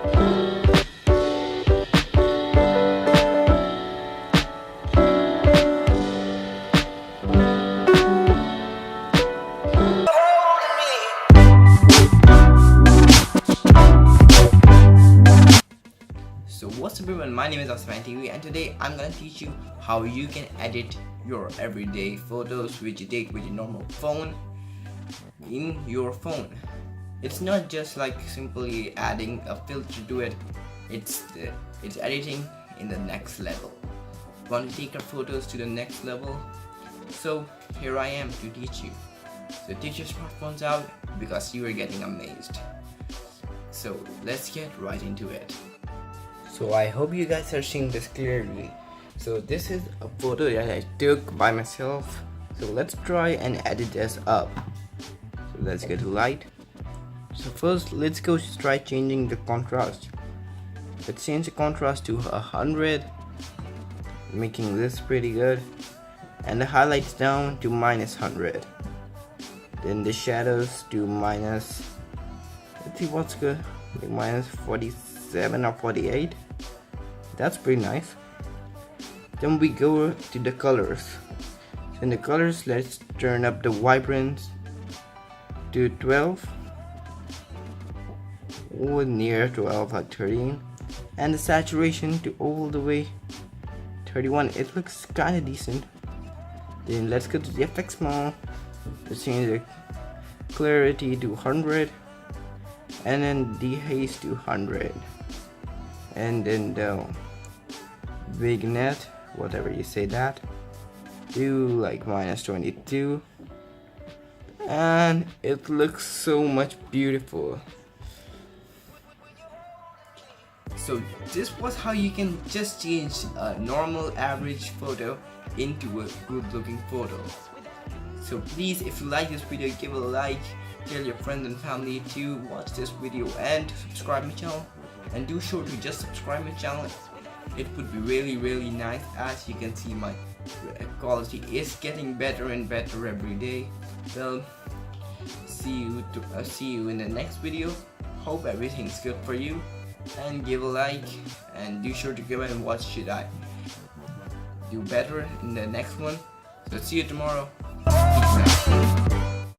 So what's up everyone, my name is TV and today I'm gonna teach you how you can edit your everyday photos which you take with your normal phone in your phone. It's not just like simply adding a filter to it, it's editing in the next level. Want to take our photos to the next level? So here I am to teach you. So take your smartphones out because you are getting amazed. So let's get right into it. So I hope you guys are seeing this clearly. So this is a photo that I took by myself. So let's try and edit this up. So let's get to light. So first let's go try changing the contrast. Let's change the contrast to 100, making this pretty good. And the highlights down to -100. Then the shadows to minus, let's see what's good, like -47 or 48. That's pretty nice. Then we go to the colors. So in the colors, let's turn up the vibrance to 12 or near 12 or 13, and the saturation to all the way 31. It looks kind of decent. Then let's go to the FX mode. Let's change the clarity to 100, and then the haze to 100, and then the vignette, whatever you say that, to like -22, and it looks so much beautiful. So this was how you can just change a normal average photo into a good looking photo. So please, if you like this video, give it a like, tell your friends and family to watch this video and subscribe my channel, and do sure to just subscribe my channel. It would be really nice. As you can see, my quality is getting better and better every day. Well, see you in the next video. Hope everything's good for you, and give a like, and do sure to go and watch should I do better in the next one. So see you tomorrow. Peace out.